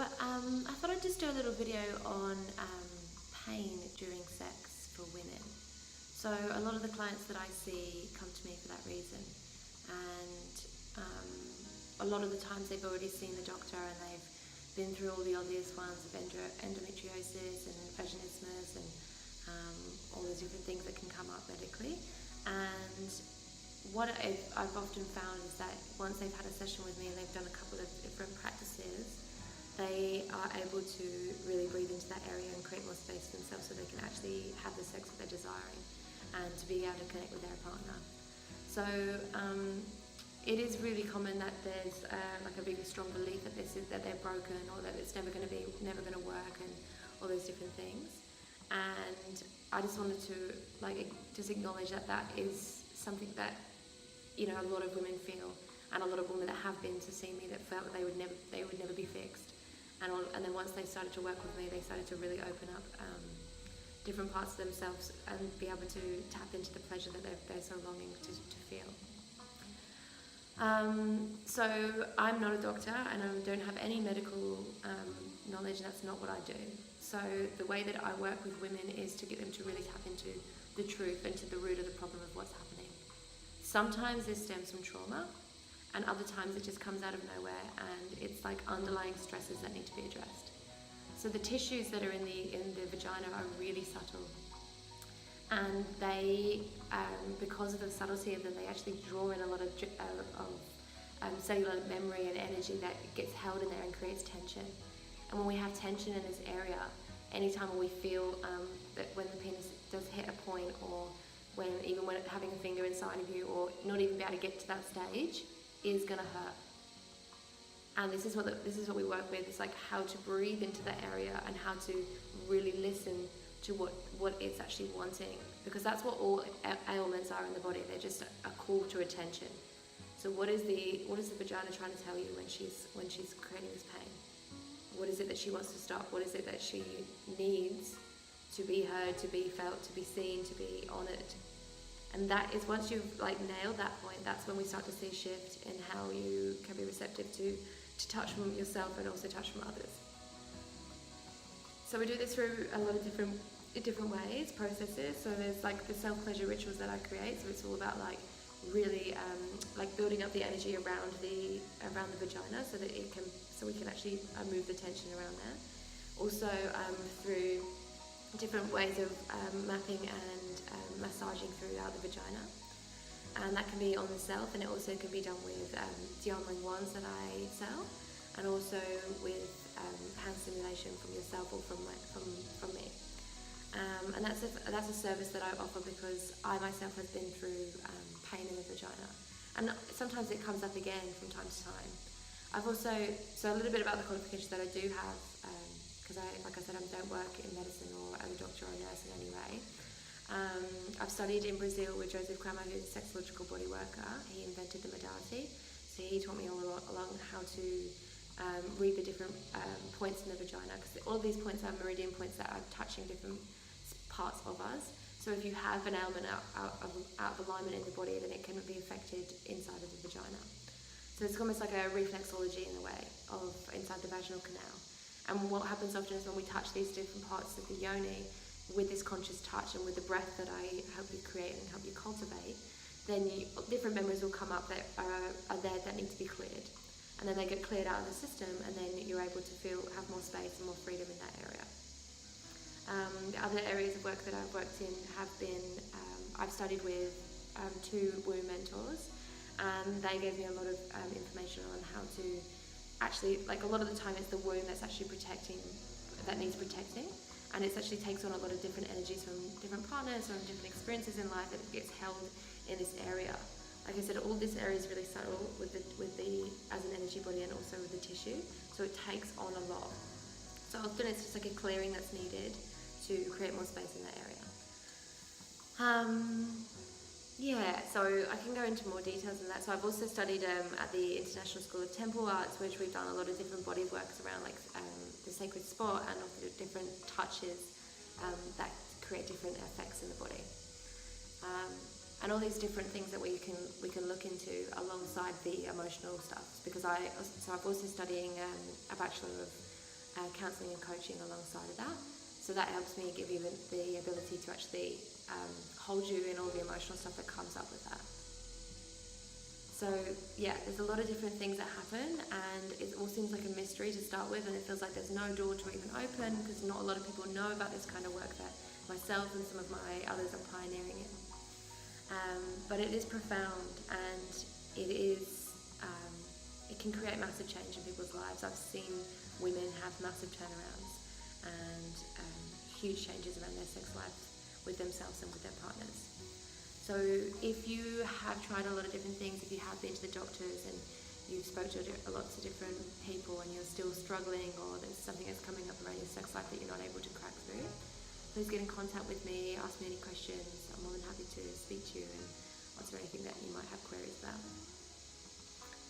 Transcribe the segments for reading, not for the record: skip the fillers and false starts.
I thought I'd just do a little video on pain during sex for women. So a lot of the clients that I see come to me for that reason, and a lot of the times they've already seen the doctor and they've been through all the obvious ones of endometriosis and vaginismus and all those different things that can come up medically. And what I've often found is that once they've had a session with me and they've done a couple of different practices, they are able to really breathe into that area and create more space for themselves so they can actually have the sex that they're desiring and to be able to connect with their partner. So it is really common that there's like a big strong belief that that they're broken, or that it's never going to work, and all those different things. And I just wanted to just acknowledge that that is something that a lot of women feel, and a lot of women that have been to see me that felt that they would never be fixed. And then once they started to work with me, they started to really open up different parts of themselves and be able to tap into the pleasure that they're so longing to feel. So I'm not a doctor and I don't have any medical knowledge, and that's not what I do. So the way that I work with women is to get them to really tap into the truth and to the root of the problem of what's happening. Sometimes this stems from trauma, and other times it just comes out of nowhere, and it's like underlying stresses that need to be addressed. So the tissues that are in the vagina are really subtle, and they, because of the subtlety of them, they actually draw in a lot of cellular memory and energy that gets held in there and creates tension. And when we have tension in this area, anytime we feel that when the penis does hit a point, or when having a finger inside of you, or not even be able to get to that stage, is going to hurt. And this is what we work with. It's like how to breathe into that area and how to really listen to what it's actually wanting, because that's what all ailments are in the body. They're just a call to attention. So what is the vagina trying to tell you when she's creating this pain? What is it that she wants to stop? What is it that she needs to be heard, to be felt, to be seen, to be honoured? And that is, once you've nailed that point, that's when we start to see a shift in how you can be receptive to touch from yourself and also touch from others. So we do this through a lot of different ways, processes. So there's the self-pleasure rituals that I create. So it's all about really building up the energy around the vagina so that we can actually move the tension around there. Also through different ways of mapping and massaging throughout the vagina, and that can be on the self, and it also can be done with Diamond wands that I sell, and also with hand stimulation from yourself or from me. And that's a service that I offer because I myself have been through pain in the vagina, and sometimes it comes up again from time to time. I've also, so a little bit about the qualifications that I do have, because like I said, I don't work in medicine or as a doctor or a nurse in any way. I've studied in Brazil with Joseph Kramer, who's a sexological body worker. He invented the modality, so he taught me all along how to read the different points in the vagina, because all of these points are meridian points that are touching different parts of us. So if you have an ailment out of alignment in the body, then it can be affected inside of the vagina. So it's almost like a reflexology in a way of inside the vaginal canal. And what happens often is when we touch these different parts of the yoni with this conscious touch and with the breath that I help you create and help you cultivate, then different memories will come up that are there that need to be cleared. And then they get cleared out of the system, and then you're able to have more space and more freedom in that area. The other areas of work that I've worked in have been, I've studied with 2 womb mentors, and they gave me a lot of information on how to actually, a lot of the time it's the womb that's actually that needs protecting, and it actually takes on a lot of different energies from different partners, from different experiences in life, that gets held in this area. Like I said, all this area is really subtle with the as an energy body, and also with the tissue, so it takes on a lot. So often it's just a clearing that's needed to create more space in that area. Yeah, so I can go into more details than that. So I've also studied at the International School of Temple Arts, which we've done a lot of different body works around the sacred spot, and also different touches that create different effects in the body. And all these different things that we can look into alongside the emotional stuff, because I've also studying a Bachelor of counselling and coaching alongside of that. So that helps me give you the ability to actually hold you in all the emotional stuff that comes up with that. So yeah, there's a lot of different things that happen, and it all seems like a mystery to start with, and it feels like there's no door to even open because not a lot of people know about this kind of work that myself and some of my others are pioneering in. But it is profound, and it can create massive change in people's lives. I've seen women have massive turnarounds and huge changes around their sex lives with themselves and with their partners. So if you have tried a lot of different things, if you have been to the doctors and you've spoke to lots of different people and you're still struggling, or there's something that's coming up around your sex life that you're not able to crack through, please get in contact with me, ask me any questions. I'm more than happy to speak to you and answer anything that you might have queries about.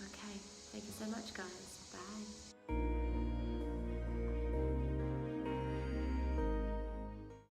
Okay, thank you so much, guys. Bye.